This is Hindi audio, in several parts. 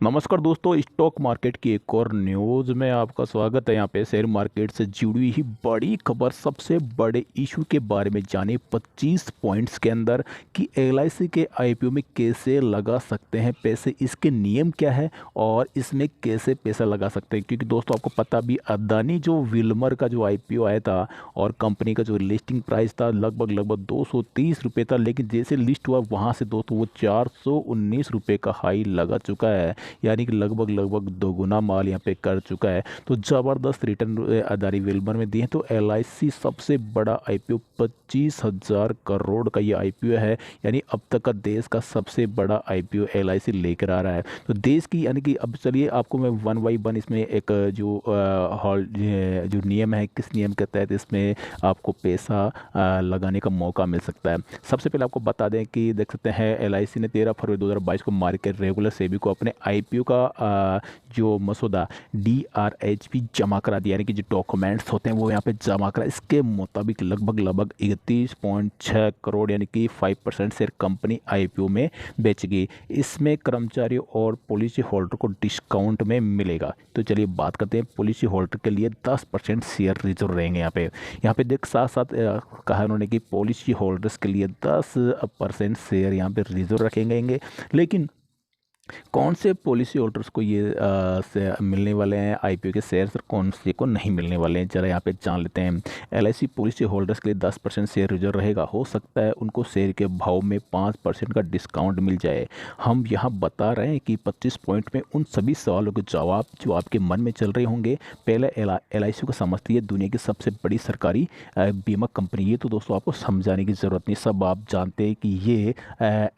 नमस्कार दोस्तों, स्टॉक मार्केट की एक और न्यूज़ में आपका स्वागत है। यहाँ पे शेयर मार्केट से जुड़ी ही बड़ी खबर, सबसे बड़े इशू के बारे में जाने 25 पॉइंट्स के अंदर कि एलआईसी के आईपीओ में कैसे लगा सकते हैं पैसे, इसके नियम क्या है और इसमें कैसे पैसा लगा सकते हैं। क्योंकि दोस्तों आपको पता भी, अदानी जो विल्मर का जो आईपीओ आया था और कंपनी का जो लिस्टिंग प्राइस था लगभग 230 रुपये था, लेकिन जैसे लिस्ट हुआ वहाँ से दोस्तों वो 419 रुपये का हाई लगा चुका है। यानी कि लगभग दोगुना माल यहाँ पे कर चुका है। तो ज़बरदस्त रिटर्न अदानी विल्मर में दिए हैं। तो एलआईसी सबसे बड़ा आईपीओ 25,000 करोड़ का ये आईपीओ है। यानी अब तक का देश का सबसे बड़ा आईपीओ एलआईसी लेकर आ रहा है। तो देश की, यानी कि अब चलिए आपको मैं वन बाई वन इसमें एक जो हॉल जो नियम है, किस नियम के तहत इसमें आपको पैसा लगाने का मौका मिल सकता है। सबसे पहले आपको बता दें कि देख सकते हैं एलआईसी ने 13 फरवरी 2022 को मार्केट रेगुलर सेबी को अपने आईपीओ का जो मसौदा डीआरएचपी जमा करा दिया। यानी कि जो डॉक्यूमेंट्स होते हैं वो यहाँ पे जमा करा। इसके मुताबिक लगभग 31.6 करोड़ यानी कि 5% शेयर कंपनी आईपीओ में बेचेगी। इसमें कर्मचारियों और पॉलिसी होल्डर को डिस्काउंट में मिलेगा। तो चलिए बात करते हैं, पॉलिसी होल्डर के लिए 10% शेयर रिजर्व रहेंगे। यहाँ पे देख साथ साथ कहा उन्होंने कि पॉलिसी होल्डर्स के लिए 10% शेयर यहाँ पे रिजर्व रखेंगे। लेकिन कौन से पॉलिसी होल्डर्स को ये से मिलने वाले हैं आईपीओ के शेयर्स और कौन से को नहीं मिलने वाले हैं, जरा यहाँ पे जान लेते हैं। एलआईसी पॉलिसी होल्डर्स के लिए 10% शेयर रिजर्व रहेगा। हो सकता है उनको शेयर के भाव में 5% का डिस्काउंट मिल जाए। हम यहाँ बता रहे हैं कि 25 पॉइंट में उन सभी सवालों के जवाब जो आपके मन में चल रहे होंगे। पहले एलआईसी को समझती है दुनिया की सबसे बड़ी सरकारी बीमा कंपनी। ये तो दोस्तों आपको समझाने की ज़रूरत नहीं, सब आप जानते हैं कि ये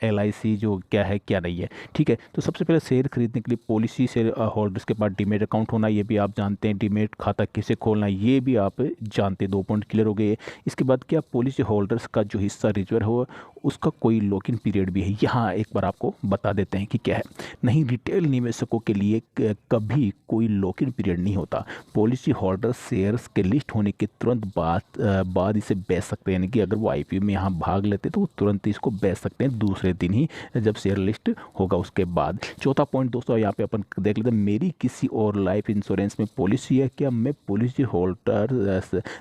एलआईसी जो क्या है क्या नहीं है, ठीक है। तो सबसे पहले शेयर खरीदने के लिए पॉलिसी शेयर होल्डर्स के पास डीमेट अकाउंट होना, ये भी आप जानते हैं। डीमेट खाता कैसे खोलना ये भी आप जानते हैं। 2 पॉइंट क्लियर हो गए। इसके बाद क्या पॉलिसी होल्डर्स का जो हिस्सा रिजर्व हो उसका कोई लॉक इन पीरियड भी है। यहाँ एक बार आपको बता देते हैं कि क्या है। नहीं, रिटेल निवेशकों के लिए कभी कोई लॉक इन पीरियड नहीं होता। पॉलिसी होल्डर शेयर्स के लिस्ट होने के तुरंत बाद इसे बेच सकते हैं। यानी कि अगर वो आईपीओ में यहाँ भाग लेते तो वो तुरंत ही इसको बेच सकते हैं दूसरे दिन ही, जब शेयर लिस्ट होगा उसके बाद। चौथा पॉइंट दोस्तों यहाँ पे अपन देख लेते हैं, मेरी किसी और लाइफ इंश्योरेंस में पॉलिसी है क्या, मैं पॉलिसी होल्डर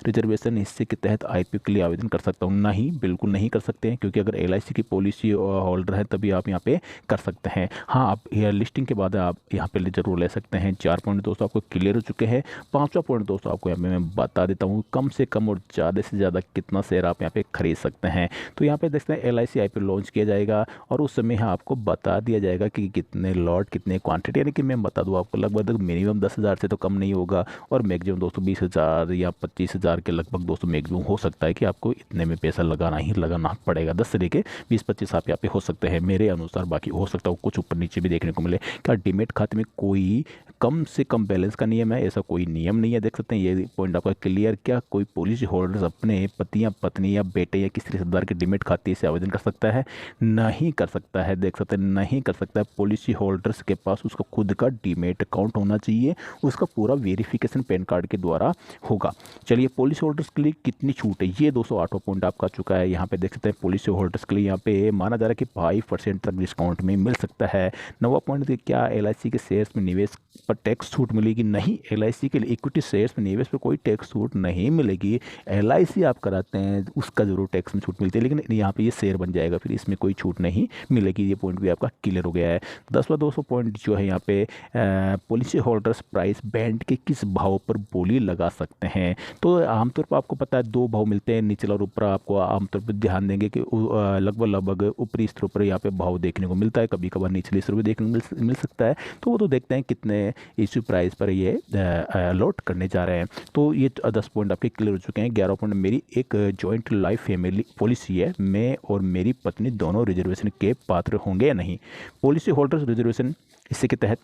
रिजर्वेशन हिस्से के तहत आईपीओ के लिए आवेदन कर सकता हूँ? नहीं, बिल्कुल नहीं कर सकते हैं, क्योंकि अगर एलआईसी की पॉलिसी होल्डर है तभी आप यहाँ पे कर सकते हैं। हाँ, आप हेयर लिस्टिंग के बाद आप यहाँ पे जरूर ले सकते हैं। 4 पॉइंट दोस्तों आपको क्लियर हो चुके हैं। 5वां पॉइंट दोस्तों आपको यहाँ पे मैं बता देता हूँ, कम से कम और ज़्यादा से ज़्यादा कितना शेयर आप यहाँ पे खरीद सकते हैं। तो यहाँ पे देखते हैं एलआईसी आईपीओ लॉन्च किया जाएगा और उस समय यहाँ आपको बता दिया जाएगा कि कितने लॉट कितने क्वांटिटी। यानी कि मैं बता दूँ आपको, लगभग मिनिमम 10,000 से तो कम नहीं होगा और मैक्सिमम दोस्तों 20,000 या 25,000 के लगभग दोस्तों मैक्सिमम हो सकता है कि आपको इतने में पैसा लगाना पड़ेगा। 10 से लेके 20-25 आप यहाँ पे हो सकते हैं मेरे अनुसार। बाकी हो सकता है कुछ ऊपर नीचे भी देखने को मिले। क्या डीमेट खाते में कोई कम से कम बैलेंस का नियम है? ऐसा कोई नियम नहीं है। देख सकते हैं ये पॉइंट आपका क्लियर। क्या कोई पॉलिसी होल्डर्स अपने पति या पत्नी या बेटे या किसी रिश्तेदार के डीमेट खाते से आवेदन कर सकता है? नहीं कर सकता है। देख सकते हैं नहीं कर सकता है। पॉलिसी होल्डर्स के पास उसका खुद का डीमेट अकाउंट होना चाहिए। उसका पूरा वेरिफिकेशन पैन कार्ड के द्वारा होगा। चलिए, पॉलिसी होल्डर्स के लिए कितनी छूट है ये 208वां पॉइंट आपका चुका है। यहाँ पे देख सकते हैं पॉलिसी होल्डर्स के लिए यहाँ पे माना जा रहा है कि 5% तक डिस्काउंट में मिल सकता है। 9वां पॉइंट, क्या एलआईसी के शेयर्स में निवेश पर टैक्स छूट मिलेगी? नहीं, एलआईसी के लिए इक्विटी शेयर्स में निवेश पर कोई टैक्स छूट नहीं मिलेगी। एलआईसी आप कराते हैं उसका जरूर टैक्स में छूट मिलती है, लेकिन यहाँ पे ये शेयर बन जाएगा, फिर इसमें कोई छूट नहीं मिलेगी। ये पॉइंट भी आपका क्लियर हो गया है। 10वां 200 पॉइंट जो है यहाँ पे पॉलिसी होल्डर्स प्राइस बैंड के किस भाव पर बोली लगा सकते हैं? तो आमतौर पर आपको पता है 2 भाव मिलते हैं, निचला और ऊपर। आपको आमतौर पर ध्यान देंगे कि लगभग ऊपरी स्तरों पर यहाँ पे भाव देखने को मिलता है, कभी कभार निचले स्तरों पर देखने को मिल सकता है। तो वो तो देखते हैं कितने इश्यू प्राइस पर ये अलॉट करने जा रहे हैं। तो ये 10 पॉइंट आपके क्लियर हो चुके हैं। 11 पॉइंट, मेरी एक जॉइंट लाइफ फैमिली पॉलिसी है, मैं और मेरी पत्नी दोनों रिजर्वेशन के पात्र होंगे या नहीं? पॉलिसी होल्डर्स रिजर्वेशन हिस्से के तहत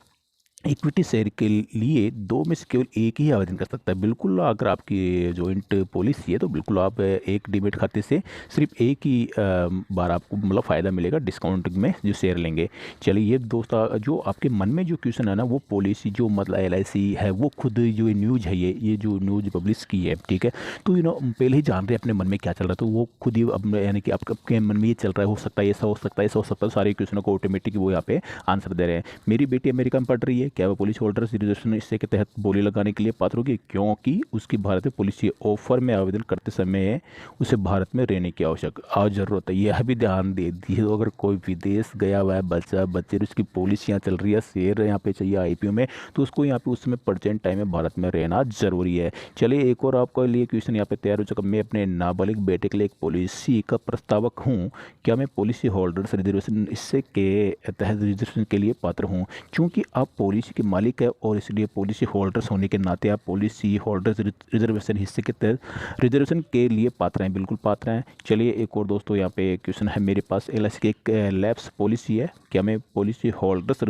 इक्विटी शेयर के लिए दो में से केवल एक ही आवेदन कर सकता है। बिल्कुल, अगर आपकी जॉइंट पॉलिसी है तो बिल्कुल आप एक डीमेट खाते से सिर्फ एक ही बार आपको मतलब फ़ायदा मिलेगा डिस्काउंट में जो शेयर लेंगे। चलिए, ये दोस्त जो आपके मन में जो क्वेश्चन है ना, वो पॉलिसी जो मतलब LIC है वो खुद जो न्यूज़ है, ये जो न्यूज़ पब्लिश की है, ठीक है। तो पहले ही जान रहे हैं अपने मन में क्या चल रहा है, तो वो खुद ही अब यानी कि आपके मन में ये चल रहा है, हो सकता है ऐसा हो सकता है, ऐसा हो सकता है, सारे क्वेश्चनों को ऑटोमेटिक वो यहाँ पे आंसर दे रहे हैं। मेरी बेटी अमेरिका में पढ़ रही है, क्या वह पॉलिसी होल्डर्स रिजर्वेशन हिस्से के तहत बोली लगाने के लिए पात्र होगी? क्योंकि उसकी भारत में पॉलिसी ऑफर में आवेदन करते समय उसे भारत में रहने की आवश्यक जरूरत है। यह भी ध्यान दे दिए, तो अगर कोई विदेश गया हुआ है बच्चे उसकी पॉलिसियाँ चल रही है, शेयर यहाँ पे चाहिए IPO में, तो उसको यहाँ पे उस समय प्रेजेंट टाइम में भारत में रहना जरूरी है। चलिए, एक और आपके लिए क्वेश्चन यहाँ पे तैयार हो चुका। मैं अपने नाबालिग बेटे के लिए एक पॉलिसी का प्रस्तावक हूँ, क्या मैं पॉलिसी होल्डर्स रिजर्वेशन हिस्से के तहत रिजर्वेशन के लिए पात्र हूँ? क्योंकि आप पॉलिसी के मालिक है और इसलिए पॉलिसी होल्डर्स होने के नाते आप पॉलिसी होल्डर्स रिजर्वेशन हिस्से के तहत रिजर्वेशन के लिए पात्र हैं, बिल्कुल पात्र हैं। चलिए, एक और दोस्तों यहाँ पे क्वेश्चन है मेरे पास। LIC की एक लैप्स पॉलिसी है, क्या मैं पॉलिसी होल्डर्स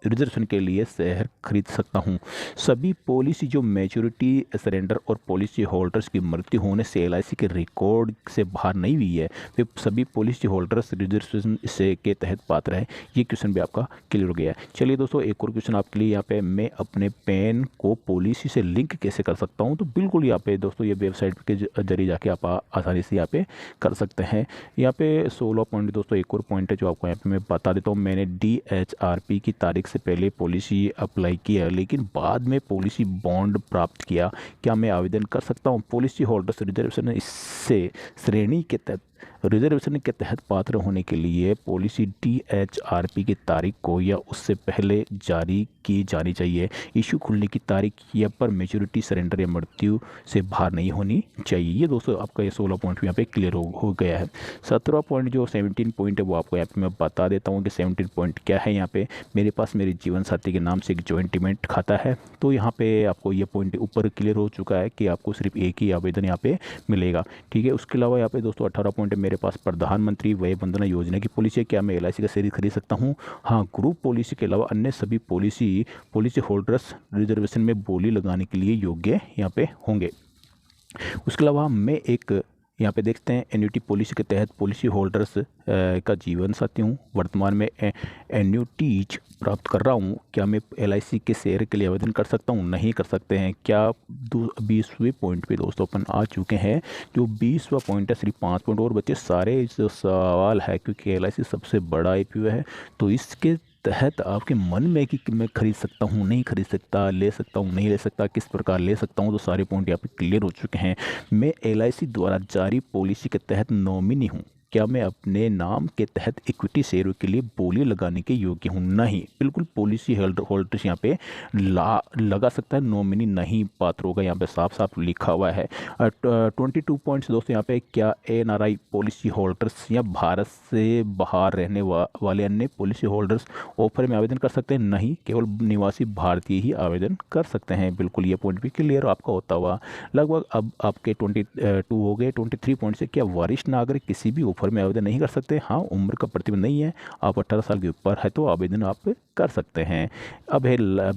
रिजर्वेशन के लिए शेयर खरीद सकता हूं? सभी पॉलिसी जो मैच्योरिटी सरेंडर और पॉलिसी होल्डर्स की मृत्यु होने से LIC के रिकॉर्ड से बाहर नहीं हुई है, वे सभी पॉलिसी होल्डर्स रिजर्वेशन से के तहत पात्र है। ये क्वेश्चन भी आपका क्लियर हो गया है। चलिए दोस्तों, एक और क्वेश्चन आपके लिए यहाँ पे, मैं अपने पैन को पॉलिसी से लिंक कैसे कर सकता हूँ? तो बिल्कुल यहाँ पे दोस्तों, ये वेबसाइट के जरिए जाके आप आसानी से यहाँ पे कर सकते हैं। यहाँ पे 16 पॉइंट दोस्तों, एक और पॉइंट है जो आपको यहाँ पे मैं बता देता हूँ। मैंने DHRP की तारीख से पहले पॉलिसी अप्लाई किया, लेकिन बाद में पॉलिसी बॉन्ड प्राप्त किया, क्या मैं आवेदन कर सकता हूँ? पॉलिसी होल्डर्स रिजर्वेशन इससे श्रेणी के तहत रिजर्वेशन के तहत पात्र होने के लिए पॉलिसी DHRP की तारीख को या उससे पहले जारी की जानी चाहिए। इशू खुलने की तारीख या पर मेच्योरिटी सरेंडर या मृत्यु से बाहर नहीं होनी चाहिए। ये दोस्तों आपका ये 16 पॉइंट यहाँ पे क्लियर हो गया है। 17 पॉइंट जो 17 पॉइंट है वो आपको यहाँ पे मैं बता देता हूँ कि 17 पॉइंट क्या है। यहाँ पे मेरे पास मेरे जीवन साथी के नाम से एक जॉइंट डिमेट खाता है, तो यहाँ पे आपको ये पॉइंट ऊपर क्लियर हो चुका है कि आपको सिर्फ एक ही आवेदन यहाँ पे मिलेगा, ठीक है। उसके अलावा यहाँ पे दोस्तों 18 पॉइंट मेरे पास प्रधानमंत्री वय वंदना योजना की पॉलिसी है, क्या मैं LIC का शेयर खरीद सकता हूँ? हाँ, ग्रुप पॉलिसी के अलावा अन्य सभी पॉलिसी होल्डर्स रिजर्वेशन में बोली लगाने के लिए योग्य यहाँ पे होंगे। उसके अलावा मैं एक यहाँ पे देखते हैं एन्युटी पॉलिसी के तहत पॉलिसी होल्डर्स का जीवन साथी हूँ, वर्तमान में एन्युटीज प्राप्त कर रहा हूँ, क्या मैं LIC के शेयर के लिए आवेदन कर सकता हूँ? नहीं कर सकते हैं। क्या 20वें पॉइंट पे दोस्तों अपन आ चुके हैं। जो 20वां पॉइंट है, सिर्फ 5 पॉइंट और बच्चे सारे इस सवाल है, क्योंकि LIC सबसे बड़ा IPO है, तो इसके तहत आपके मन में कि मैं खरीद सकता हूँ, नहीं खरीद सकता, ले सकता हूँ, नहीं ले सकता, किस प्रकार ले सकता हूँ, तो सारे पॉइंट यहाँ पे क्लियर हो चुके हैं। मैं LIC द्वारा जारी पॉलिसी के तहत नॉमिनी हूँ, क्या मैं अपने नाम के तहत इक्विटी शेयरों के लिए बोली लगाने के योग्य हूँ? नहीं, बिल्कुल पॉलिसी होल्डर्स यहाँ पे लगा सकता है, नॉमिनी नहीं पात्र होगा, यहाँ पे साफ साफ लिखा हुआ है। 22 पॉइंट्स दोस्तों यहाँ पे, क्या NRI पॉलिसी होल्डर्स या भारत से बाहर रहने वाले अन्य पॉलिसी होल्डर्स ऑफर में आवेदन कर सकते हैं? नहीं, केवल निवासी भारतीय ही आवेदन कर सकते हैं। बिल्कुल ये पॉइंट भी क्लियर आपका होता हुआ। लगभग अब आपके 22 हो गए। 23 पॉइंट से, क्या वरिष्ठ नागरिक किसी भी ऑफर में आवेदन नहीं कर सकते? हाँ, उम्र का प्रतिबंध नहीं है, आप 18 साल के ऊपर है तो आवेदन आप कर सकते हैं। अब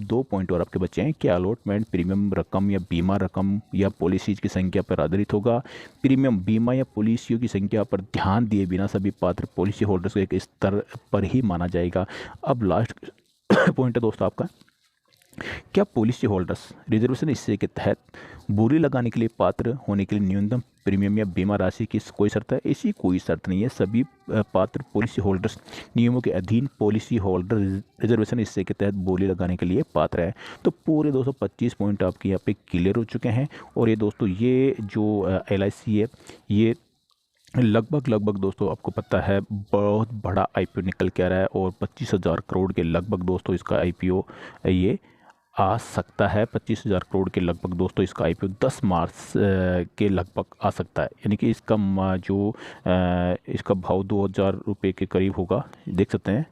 2 पॉइंट और आपके बच्चे हैं। क्या अलॉटमेंट प्रीमियम रकम या बीमा रकम या पॉलिसीज की संख्या पर आधारित होगा? प्रीमियम, बीमा या पॉलिसियों की संख्या पर ध्यान दिए बिना सभी पात्र पॉलिसी होल्डर्स को एक स्तर पर ही माना जाएगा। अब लास्ट पॉइंट है दोस्तों आपका, क्या पॉलिसी होल्डर्स रिजर्वेशन हिस्से के तहत बोली लगाने के लिए पात्र होने के लिए न्यूनतम प्रीमियम या बीमा राशि की कोई शर्त है? ऐसी कोई शर्त नहीं है, सभी पात्र पॉलिसी होल्डर्स नियमों के अधीन पॉलिसी होल्डर रिजर्वेशन हिस्से के तहत बोली लगाने के लिए पात्र है। तो पूरे 225 पॉइंट आपके यहाँ पे क्लियर हो चुके हैं। और ये दोस्तों, ये जो LIC है, ये लगभग दोस्तों आपको पता है बहुत बड़ा IPO निकल के आ रहा है, और 25,000 करोड़ के लगभग दोस्तों इसका IPO ये आ सकता है। 25,000 करोड़ के लगभग दोस्तों इसका IPO 10 मार्च के लगभग आ सकता है, यानी कि इसका इसका भाव 2,000 रुपये के करीब होगा, देख सकते हैं।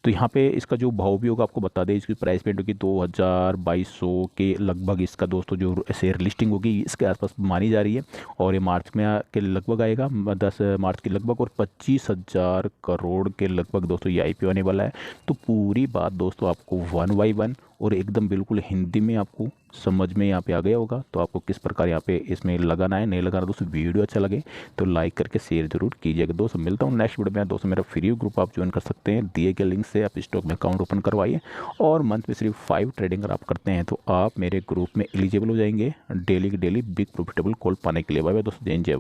तो यहाँ पे इसका जो भाव भी होगा आपको बता दें, इसकी प्राइस पेमेंट होगी 2,2200 के लगभग। इसका दोस्तों जो शेयर लिस्टिंग होगी इसके आसपास मानी जा रही है, और ये मार्च में के लगभग आएगा, 10 मार्च के लगभग, और 25,000 करोड़ के लगभग दोस्तों ये IPO आने वाला है। तो पूरी बात दोस्तों आपको 1 बाय 1 और एकदम बिल्कुल हिंदी में आपको समझ में यहाँ पे आ गया होगा। तो आपको किस प्रकार यहाँ पे इसमें लगाना है, नहीं लगाना। दोस्तों वीडियो अच्छा लगे तो लाइक करके शेयर जरूर कीजिएगा। दोस्तों मिलता हूँ नेक्स्ट वीडियो में। दोस्तों मेरा फ्री ग्रुप आप ज्वाइन कर सकते हैं, दिए गए लिंक से आप स्टॉक में अकाउंट ओपन करवाइए और मंथ में सिर्फ 5 ट्रेडिंग अगर आप करते हैं तो आप मेरे ग्रुप में एलिजिबल हो जाएंगे डेली की डेली बिग प्रॉफिटेबल कॉल पाने के लिए। बाय बाय दोस्तों, जय हिंद, जय भारत।